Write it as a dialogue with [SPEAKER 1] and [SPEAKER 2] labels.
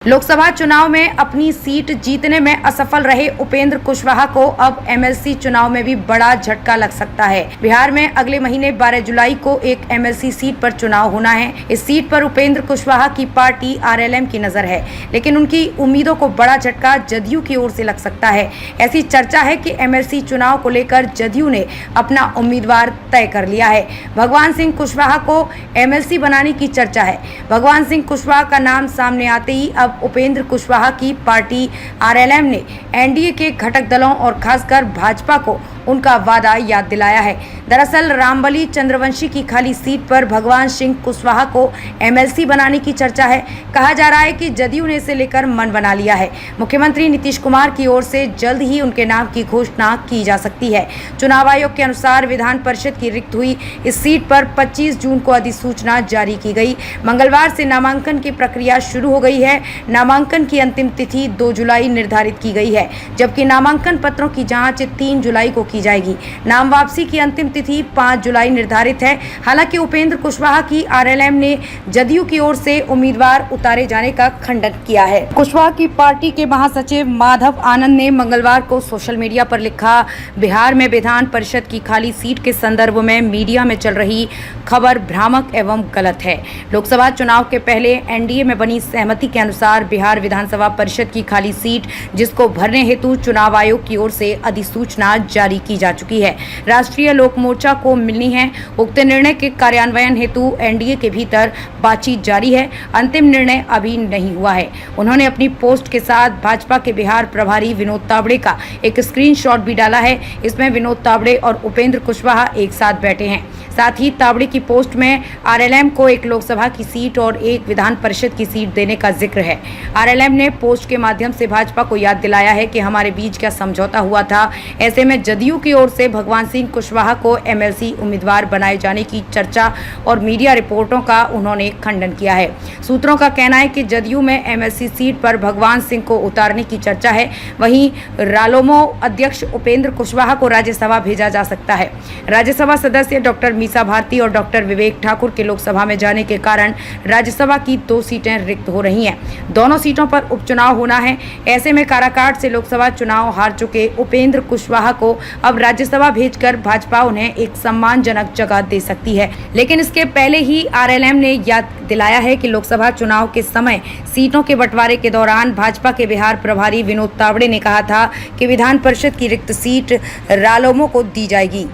[SPEAKER 1] लोकसभा चुनाव में अपनी सीट जीतने में असफल रहे उपेंद्र कुशवाहा को अब एमएलसी चुनाव में भी बड़ा झटका लग सकता है। बिहार में अगले महीने 12 जुलाई को एक एमएलसी सीट पर चुनाव होना है। इस सीट पर उपेंद्र कुशवाहा की पार्टी आरएलएम की नजर है, लेकिन उनकी उम्मीदों को बड़ा झटका जदयू की ओर से लग सकता है। ऐसी चर्चा है कि एमएलसी चुनाव को लेकर जदयू ने अपना उम्मीदवार तय कर लिया है। भगवान सिंह कुशवाहा को एमएलसी बनाने की चर्चा है। भगवान सिंह कुशवाहा का नाम सामने आते ही अब उपेंद्र कुशवाहा की पार्टी आरएलएम ने एनडीए के घटक दलों और खासकर भाजपा को उनका वादा याद दिलाया है। दरअसल रामबली चंद्रवंशी की खाली सीट पर भगवान सिंह कुशवाहा को एमएलसी बनाने की चर्चा है। कहा जा रहा है कि जदयू ने इसे लेकर मन बना लिया है। मुख्यमंत्री नीतीश कुमार की ओर से जल्द ही उनके नाम की घोषणा की जा सकती है। चुनाव आयोग के अनुसार विधान परिषद की रिक्त हुई इस सीट पर 25 जून को अधिसूचना जारी की गई। मंगलवार से नामांकन की प्रक्रिया शुरू हो गई है। नामांकन की अंतिम तिथि 2 जुलाई निर्धारित की गई है, जबकि नामांकन पत्रों की जांच 3 जुलाई को की जाएगी। नाम वापसी की अंतिम तिथि 5 जुलाई निर्धारित है। हालांकि उपेंद्र कुशवाहा की आरएलएम ने जदयू की ओर से उम्मीदवार उतारे जाने का खंडन किया है। कुशवाहा की पार्टी के महासचिव माधव आनंद ने मंगलवार को सोशल मीडिया पर लिखा, बिहार में विधान परिषद की खाली सीट के संदर्भ में मीडिया में चल रही खबर भ्रामक एवं गलत है। लोकसभा चुनाव के पहले एनडीए में बनी सहमति के अनुसार बिहार विधानसभा परिषद की खाली सीट जिसको भरने हेतु चुनाव आयोग की ओर से अधिसूचना जारी की जा चुकी है, राष्ट्रीय लोक मोर्चा को मिलनी है। उक्त निर्णय के कार्यान्वयन हेतु एनडीए के भीतर बातचीत जारी है। अंतिम निर्णय अभी नहीं हुआ है। उन्होंने अपनी पोस्ट के साथ भाजपा के बिहार प्रभारी विनोद तावड़े का एक स्क्रीनशॉट भी डाला है। इसमें विनोद तावड़े और उपेंद्र कुशवाहा एक साथ बैठे हैं। साथ ही तावड़े की पोस्ट में आरएलएम को एक लोकसभा की सीट और एक विधान परिषद की सीट देने का जिक्र है। आरएलएम ने पोस्ट के माध्यम से भाजपा को याद दिलाया है कि हमारे बीच क्या समझौता हुआ था। ऐसे में जदयू की ओर से भगवान सिंह कुशवाहा को एमएलसी उम्मीदवार बनाए जाने की चर्चा और मीडिया रिपोर्टों का उन्होंने खंडन किया है। सूत्रों का कहना है कि जदयू में एमएलसी सीट पर भगवान सिंह को उतारने की चर्चा है। वहीं रालोमो अध्यक्ष उपेंद्र कुशवाहा को राज्यसभा भेजा जा सकता है। राज्यसभा सदस्य डॉक्टर मीसा भारती और डॉक्टर विवेक ठाकुर के लोकसभा में जाने के कारण राज्यसभा की 2 सीटें रिक्त हो रही हैं। दोनों सीटों पर उपचुनाव होना है। ऐसे में काराकाट से लोकसभा चुनाव हार चुके उपेंद्र कुशवाहा को अब राज्यसभा भेजकर भाजपा उन्हें एक सम्मानजनक जगह दे सकती है। लेकिन इसके पहले ही आरएलएम ने याद दिलाया है कि लोकसभा चुनाव के समय सीटों के बंटवारे के दौरान भाजपा के बिहार प्रभारी विनोद तावड़े ने कहा था कि विधान परिषद की रिक्त सीट रालोमो को दी जाएगी।